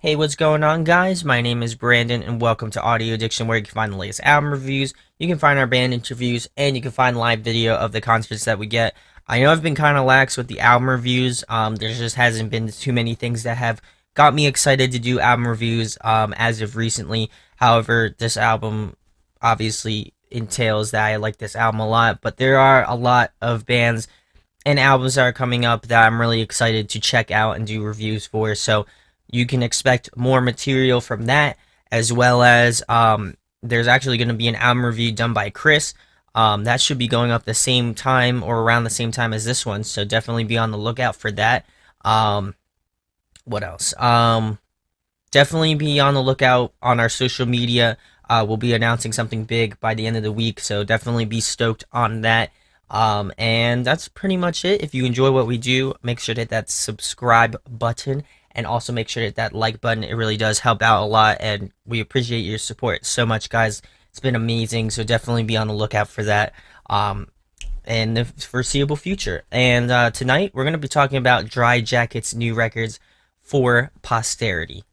Hey, what's going on, guys? My name is Brandon, and welcome to Audio Addiction, where you can find the latest album reviews, you can find our band interviews, and you can find live video of the concerts that we get. I know I've been kind of lax with the album reviews. There just hasn't been too many things that have got me excited to do album reviews as of recently. However, this album obviously entails that I like this album a lot, but there are a lot of bands and albums that are coming up that I'm really excited to check out and do reviews for. So you can expect more material from that, as well as there's actually going to be an album review done by Chris. That should be going up the same time or around the same time as this one, so definitely be on the lookout for that. What else? Definitely be on the lookout on our social media. We'll be announcing something big by the end of the week, so definitely be stoked on that. And that's pretty much it. If you enjoy what we do, make sure to hit that subscribe button and also make sure to hit that like button. It really does help out a lot, and we appreciate your support so much, guys. It's been amazing, so definitely be on the lookout for that in the foreseeable future. And tonight, we're going to be talking about Dryjacket's new records, For Posterity.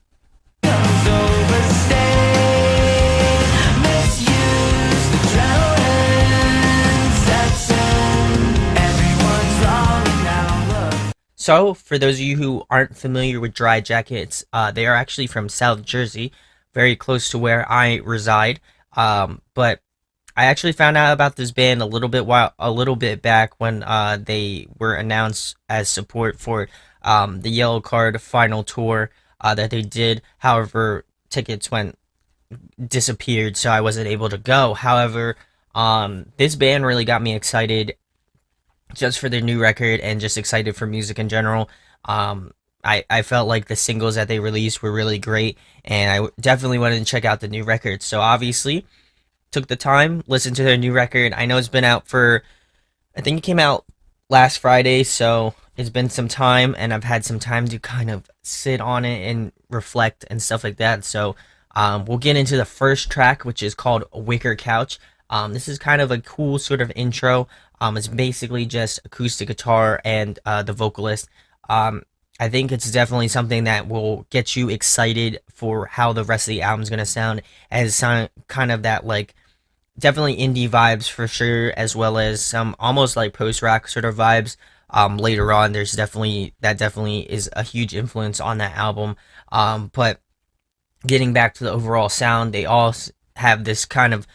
So, for those of you who aren't familiar with Dryjackets, they are actually from South Jersey, very close to where I reside. But I actually found out about this band a little bit back when they were announced as support for the Yellow Card final tour that they did. However, tickets disappeared, so I wasn't able to go. However, this band really got me excited just for their new record and just excited for music in general. I felt like the singles that they released were really great, and I definitely wanted to check out the new record. So obviously, took the time, listened to their new record. I know it's been out I think it came out last Friday, so it's been some time, and I've had some time to kind of sit on it and reflect and stuff like that. So we'll get into the first track, which is called Wicker Couch. This is kind of a cool sort of intro. It's basically just acoustic guitar and the vocalist. I think it's definitely something that will get you excited for how the rest of the album is going to sound, as kind of that, like, definitely indie vibes for sure, as well as some almost like post-rock sort of vibes. Later on, that definitely is a huge influence on that album. But getting back to the overall sound, they all have this kind of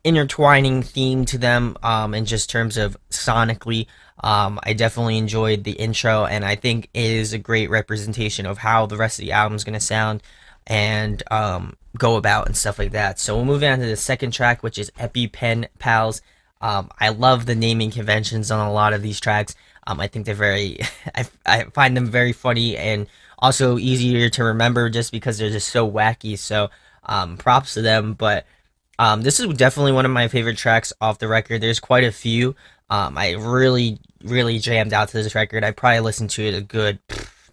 intertwining theme to them, in just terms of sonically. I definitely enjoyed the intro, and I think it is a great representation of how the rest of the album is going to sound and go about and stuff like that. So we'll move on to the second track, which is EpiPen Pals. I love the naming conventions on a lot of these tracks. I think they're very I find them very funny and also easier to remember just because they're just so wacky. So props to them. But this is definitely one of my favorite tracks off the record. There's quite a few. I really jammed out to this record. I probably listened to it a good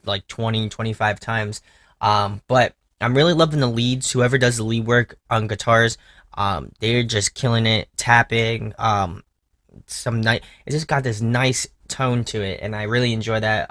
like 20-25 times. But I'm really loving the leads. Whoever does the lead work on guitars, they're just killing it. Tapping, it just got this nice tone to it, and I really enjoy that.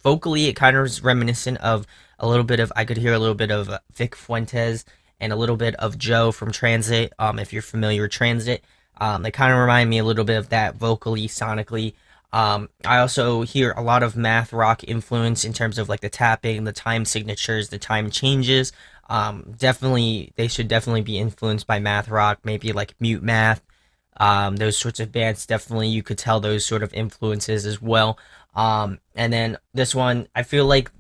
Vocally, it kind of is reminiscent of I could hear a little bit of Vic Fuentes and a little bit of Joe from Transit. If you're familiar with Transit, they kind of remind me a little bit of that vocally, sonically. I also hear a lot of math rock influence in terms of like the tapping, the time signatures, the time changes. They should definitely be influenced by math rock, maybe like Mute Math. Those sorts of bands, definitely you could tell those sort of influences as well. And then this one, I feel like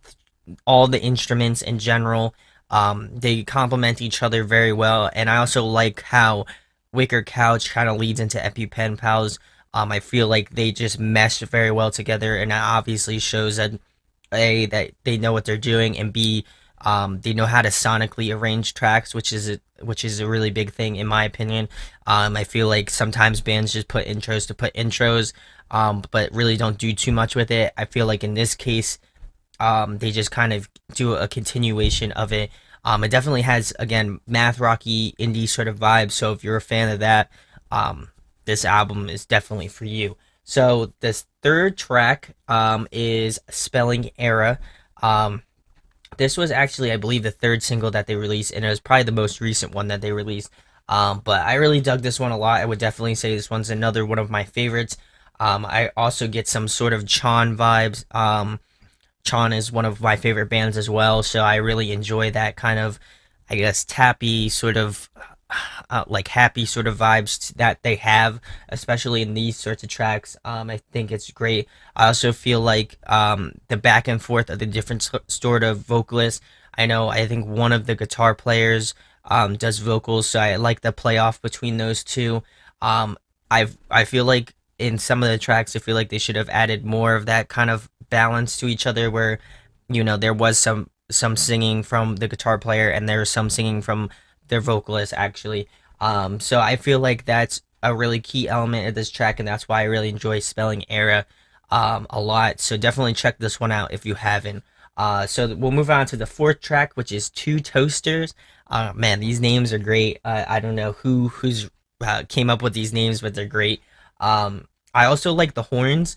all the instruments in general, they complement each other very well, and I also like how Wicker Couch kind of leads into EpiPen Pals. I feel like they just mesh very well together, and that obviously shows that that they know what they're doing, and B, they know how to sonically arrange tracks, which is a really big thing in my opinion. I feel like sometimes bands just put intros to put intros, but really don't do too much with it. I feel like in this case, they just kind of do a continuation of it. It definitely has, again, math rocky indie sort of vibes. So if you're a fan of that, this album is definitely for you. So this third track is Spelling Error. This was actually, I believe, the third single that they released, and it was probably the most recent one that they released. But I really dug this one a lot. I would definitely say this one's another one of my favorites. I also get some sort of Chan vibes. Chan is one of my favorite bands as well, so I really enjoy that kind of, I guess, tappy sort of, like happy sort of vibes that they have, especially in these sorts of tracks. I think it's great. I also feel like the back and forth of the different sort of vocalists. I think one of the guitar players does vocals, so I like the play off between those two. I feel like in some of the tracks, I feel like they should have added more of that kind of balance to each other, where there was some singing from the guitar player and there was some singing from their vocalist actually. So I feel like that's a really key element of this track, and that's why I really enjoy Spelling Era a lot. So definitely check this one out if you haven't. So we'll move on to the fourth track, which is Two Toasters. Man, these names are great. I don't know who's came up with these names, but they're great. I also like the horns.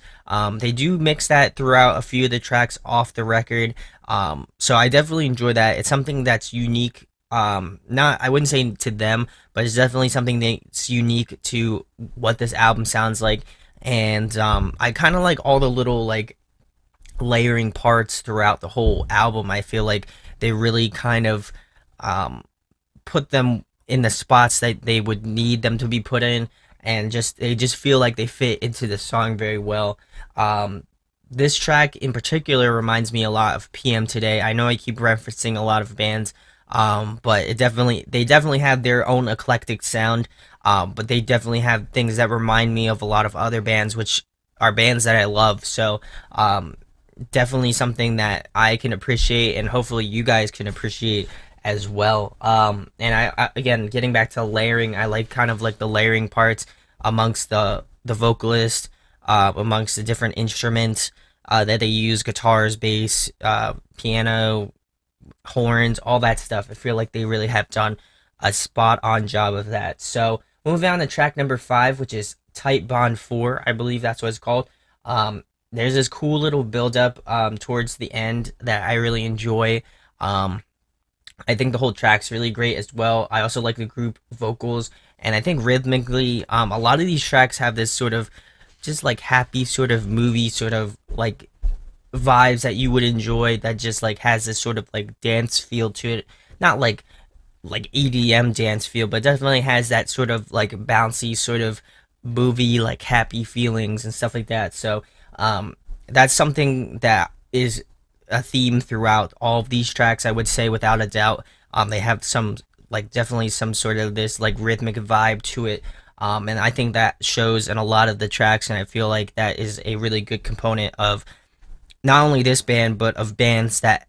They do mix that throughout a few of the tracks off the record. So I definitely enjoy that. It's something that's unique. Not I wouldn't say to them, but it's definitely something that's unique to what this album sounds like. And I kind of like all the little like layering parts throughout the whole album. I feel like they really kind of um, put them in the spots that they would need them to be put in, and just they just feel like they fit into the song very well. Um, this track in particular reminds me a lot of PMtoday. I know I keep referencing a lot of bands, but they definitely have their own eclectic sound. But they definitely have things that remind me of a lot of other bands, which are bands that I love. So definitely something that I can appreciate, and hopefully you guys can appreciate as well. And again, getting back to layering, I like kind of like the layering parts amongst the vocalist, amongst the different instruments that they use: guitars, bass, piano, horns, all that stuff. I feel like they really have done a spot on job of that. So moving on to track number 5, which is Tight Bond 4, I believe that's what it's called. There's this cool little build up towards the end that I really enjoy. I think the whole track's really great as well. I also like the group vocals, and I think rhythmically, a lot of these tracks have this sort of just like happy sort of movie sort of like vibes that you would enjoy, that just like has this sort of like dance feel to it. Not like EDM dance feel, but definitely has that sort of like bouncy sort of movie like happy feelings and stuff like that. So that's something that is a theme throughout all of these tracks, I would say, without a doubt. They have some like definitely some sort of this like rhythmic vibe to it. And I think that shows in a lot of the tracks, and I feel like that is a really good component of not only this band, but of bands that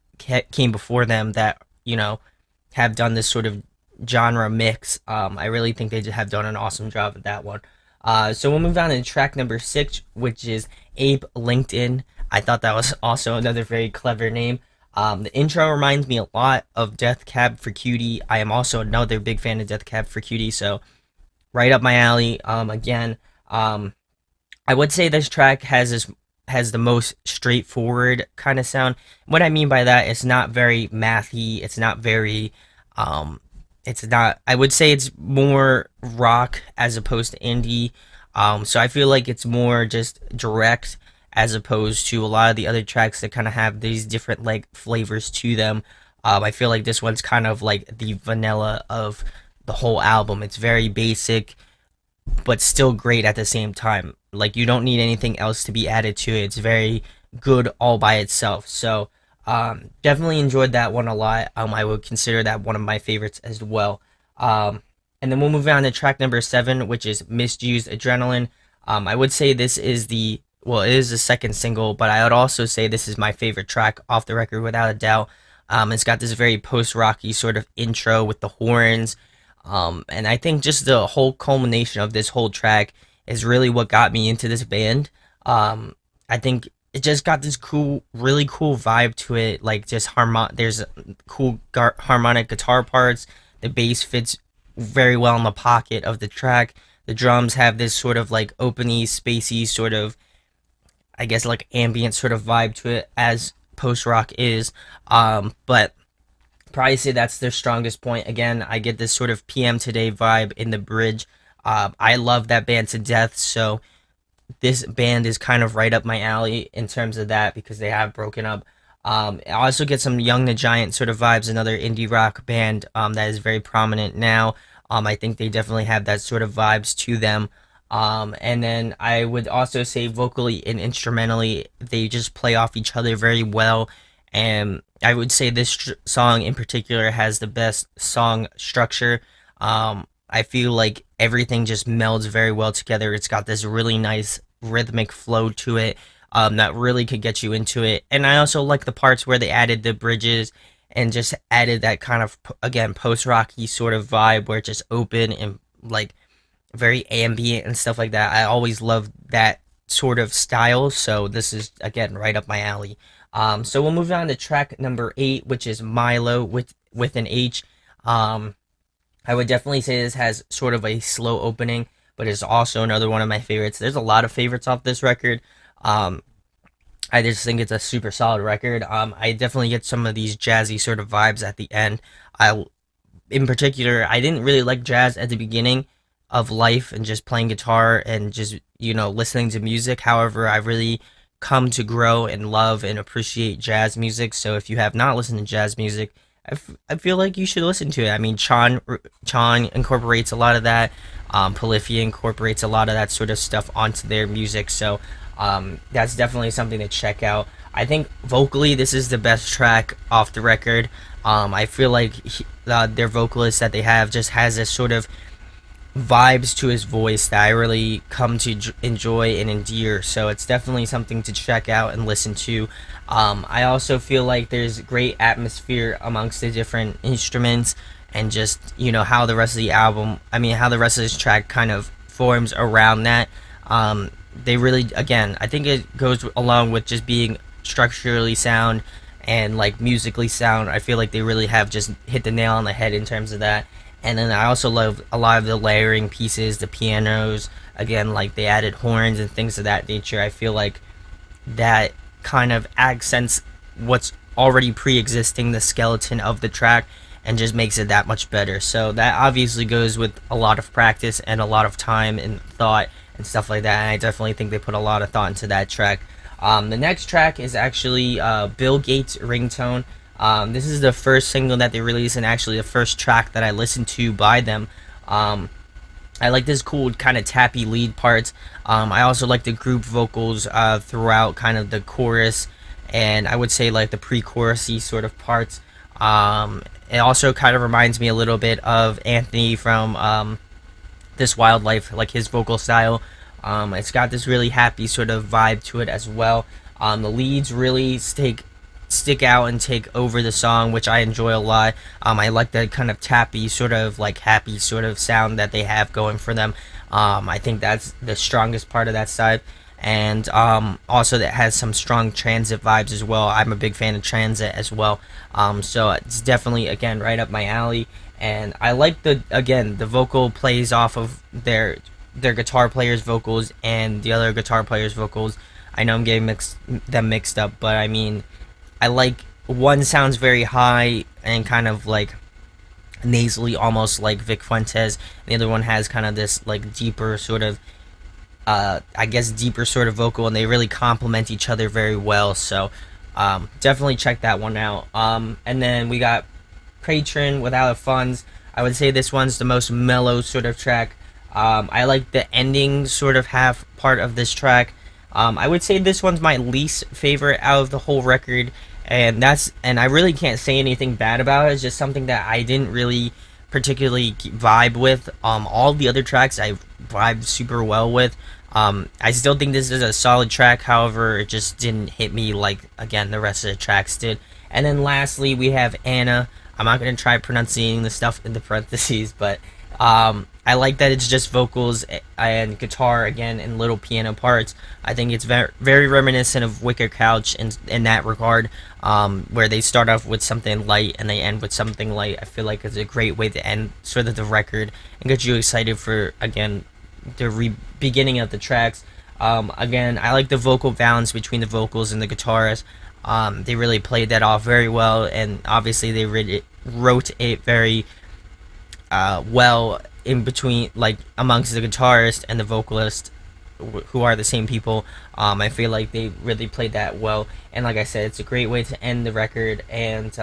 came before them that have done this sort of genre mix. I really think they have done an awesome job of that one. So we'll move on to track number 6, which is Abe LinkedIn. I thought that was also another very clever name. The intro reminds me a lot of Death Cab for Cutie. I am also another big fan of Death Cab for Cutie, so right up my alley. Again, I would say this track has the most straightforward kind of sound. What I mean by that, it's not very mathy. It's not very. It's not. I would say it's more rock as opposed to indie. So I feel like it's more just direct as opposed to a lot of the other tracks that kind of have these different like flavors to them. I feel like this one's kind of like the vanilla of the whole album. It's very basic, but still great at the same time. Like you don't need anything else to be added to it. It's very good all by itself. So definitely enjoyed that one a lot. I would consider that one of my favorites as well. And then we'll move on to track number 7, which is Misused Adrenaline. I would say this is it is the second single, but I would also say this is my favorite track off the record without a doubt. It's got this very post-rocky sort of intro with the horns. And I think just the whole culmination of this whole track is really what got me into this band. I think it just got this really cool vibe to it. Like just there's cool harmonic guitar parts. The bass fits very well in the pocket of the track. The drums have this sort of like openy, spacey sort of, I guess like ambient sort of vibe to it, as post rock is. But probably say that's their strongest point. Again, I get this sort of PMtoday vibe in the bridge. I love that band to death, so this band is kind of right up my alley in terms of that because they have broken up. I also get some Young the Giant sort of vibes, another indie rock band that is very prominent now. I think they definitely have that sort of vibes to them. And then I would also say vocally and instrumentally, they just play off each other very well. And I would say this song in particular has the best song structure. I feel like everything just melds very well together. It's got this really nice rhythmic flow to it that really could get you into it. And I also like the parts where they added the bridges and just added that kind of, again, post rocky sort of vibe where it's just open and like very ambient and stuff like that. I always loved that sort of style. So this is, again, right up my alley. So we'll move on to track number 8, which is Milo with an H. I would definitely say this has sort of a slow opening, but it's also another one of my favorites. There's a lot of favorites off this record. I just think it's a super solid record. I definitely get some of these jazzy sort of vibes at the end. In particular, I didn't really like jazz at the beginning of life and just playing guitar and just, listening to music. However, I really come to grow and love and appreciate jazz music. So if you have not listened to jazz music, I feel like you should listen to it. I mean, Chan incorporates a lot of that. Polyphia incorporates a lot of that sort of stuff onto their music. So that's definitely something to check out. I think vocally, this is the best track off the record. I feel like their vocalist that they have just has this sort of vibes to his voice that I really come to enjoy and endear. So it's definitely something to check out and listen to. I also feel like there's great atmosphere amongst the different instruments and just, how the rest of the how the rest of this track kind of forms around that. They really, again, I think it goes along with just being structurally sound and like musically sound. I feel like they really have just hit the nail on the head in terms of that. And then I also love a lot of the layering pieces, the pianos. Again, like they added horns and things of that nature. I feel like that kind of accents what's already pre-existing the skeleton of the track and just makes it that much better. So that obviously goes with a lot of practice and a lot of time and thought and stuff like that. And I definitely think they put a lot of thought into that track. The next track is actually Bill Gates' Ringtone. This is the first single that they released and actually the first track that I listened to by them. I like this cool kind of tappy lead parts. I also like the group vocals throughout kind of the chorus and I would say like the pre-chorusy sort of parts. It also kind of reminds me a little bit of Anthony from This Wildlife, like his vocal style. It's got this really happy sort of vibe to it as well. The leads really stick out and take over the song, which I enjoy a lot. I like that kind of tappy sort of like happy sort of sound that they have going for them. I think that's the strongest part of that side. And also that has some strong transit vibes as well. I'm a big fan of transit as well. So it's definitely, again, right up my alley. And I like the vocal plays off of their guitar player's vocals and the other guitar player's vocals. I know I'm getting them mixed up, but I mean, I like one sounds very high and kind of like nasally, almost like Vic Fuentes. The other one has kind of this like deeper sort of deeper sort of vocal, and they really complement each other very well. So definitely check that one out. And then we got Patron Without Funds. I would say this one's the most mellow sort of track. I like the ending sort of half part of this track. I would say this one's my least favorite out of the whole record, and I really can't say anything bad about it. It's just something that I didn't really particularly vibe with. All the other tracks I vibe super well with. I still think this is a solid track. However, it just didn't hit me like, again, the rest of the tracks did. And then lastly, we have Anna. I'm not going to try pronouncing the stuff in the parentheses, but I like that it's just vocals and guitar again and little piano parts. I think it's very, very reminiscent of Wicker Couch in that regard, where they start off with something light and they end with something light. I feel like it's a great way to end sort of the record and get you excited for, again, the beginning of the tracks. Again, I like the vocal balance between the vocals and the guitars. They really played that off very well, and obviously they wrote it very well in between, like amongst the guitarist and the vocalist, who are the same people. I feel like they really played that well, and like I said, it's a great way to end the record. And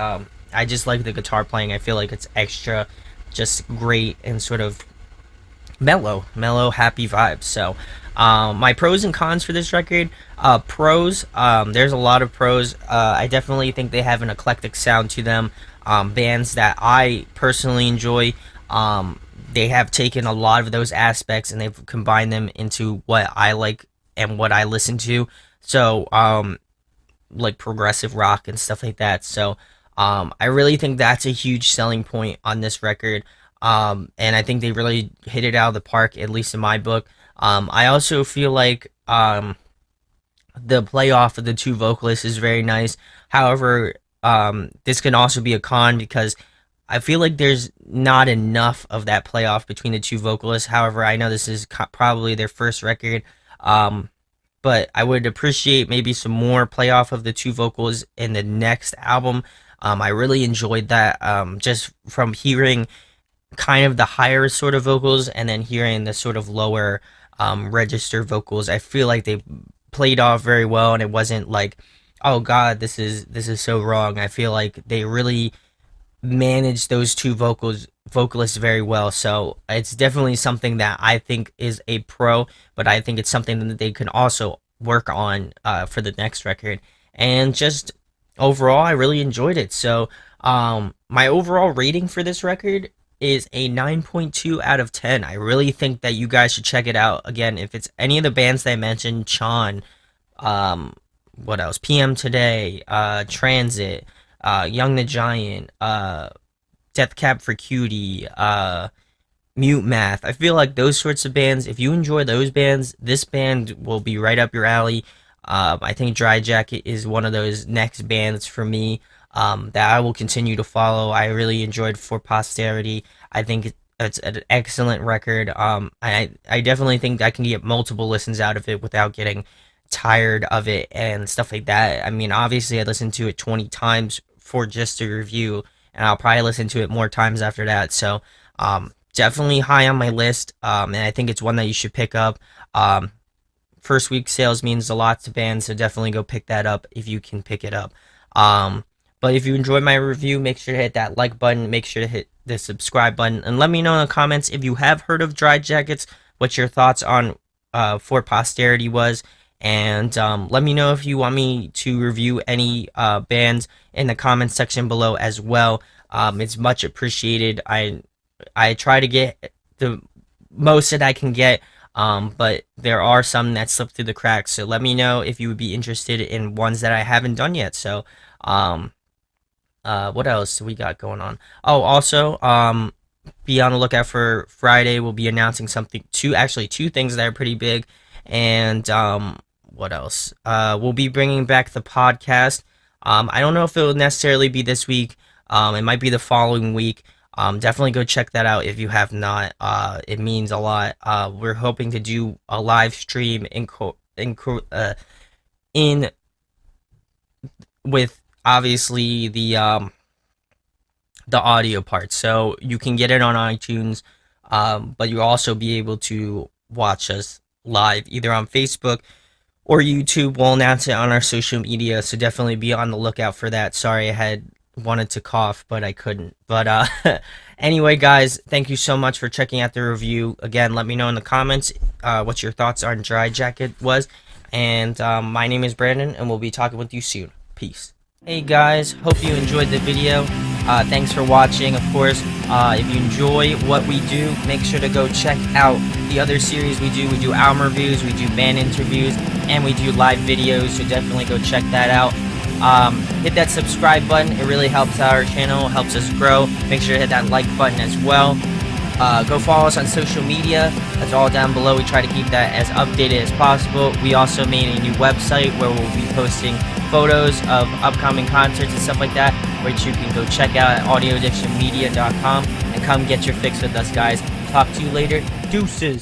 I just like the guitar playing. I feel like it's extra, just great and sort of mellow, happy vibes. So, my pros and cons for this record. Pros, there's a lot of pros. I definitely think they have an eclectic sound to them. Bands that I personally enjoy. They have taken a lot of those aspects and they've combined them into what I like and what I listen to. So, like progressive rock and stuff like that. So, I really think that's a huge selling point on this record. And I think they really hit it out of the park, at least in my book. I also feel like the playoff of the two vocalists is very nice. However, this can also be a con because I feel like there's not enough of that playoff between the two vocalists. However, I know this is probably their first record, but I would appreciate maybe some more playoff of the two vocals in the next album. I really enjoyed that, just from hearing kind of the higher sort of vocals and then hearing the sort of lower register vocals. I feel like they played off very well, and it wasn't like, oh god, this is so wrong. I feel like they really managed those two vocalists very well. So it's definitely something that I think is a pro, but I think it's something that they can also work on for the next record. And just overall, I really enjoyed it. So my overall rating for this record is a 9.2 out of 10. I really think that you guys should check it out. Again, if it's any of the bands that I mentioned, Chan, what else? PMtoday, Transit, Young the Giant, Cab For Cutie, Mute Math. I feel like those sorts of bands, if you enjoy those bands, this band will be right up your alley. I think Dryjacket is one of those next bands for me, that I will continue to follow. I really enjoyed For Posterity. I think it's an excellent record. I definitely think I can get multiple listens out of it without getting tired of it and stuff like that. I mean, obviously I listened to it 20 times for just a review, and I'll probably listen to it more times after that. So definitely high on my list, and I think it's one that you should pick up. First week sales means a lot to bands, so definitely go pick that up if you can pick it up. But if you enjoyed my review, make sure to hit that like button, make sure to hit the subscribe button, and let me know in the comments if you have heard of Dryjackets, what your thoughts on For Posterity was. And let me know if you want me to review any bands in the comments section below as well. It's much appreciated. I try to get the most that I can get, but there are some that slip through the cracks. So let me know if you would be interested in ones that I haven't done yet. So what else do we got going on? Oh, also, be on the lookout for Friday. We'll be announcing two things that are pretty big. And what else? We'll be bringing back the podcast. I don't know if it will necessarily be this week. It might be the following week. Definitely go check that out if you have not. It means a lot. We're hoping to do a live stream in with obviously the audio part, so you can get it on iTunes, but you'll also be able to watch us live either on Facebook or YouTube. We'll announce it on our social media, so definitely be on the lookout for that. Sorry, I had wanted to cough, but I couldn't. But anyway, guys, thank you so much for checking out the review. Again, let me know in the comments what your thoughts on Dryjacket was. And my name is Brandon, and we'll be talking with you soon. Peace. Hey guys, hope you enjoyed the video. Thanks for watching. Of course, if you enjoy what we do, make sure to go check out the other series we do. We do album reviews, we do band interviews, and we do live videos, so definitely go check that out. Hit that subscribe button. It really helps our channel, helps us grow. Make sure to hit that like button as well. Go follow us on social media. That's all down below. We try to keep that as updated as possible. We also made a new website where we'll be posting photos of upcoming concerts and stuff like that, which you can go check out at audioaddictionmedia.com, and come get your fix with us, guys. Talk to you later. Deuces.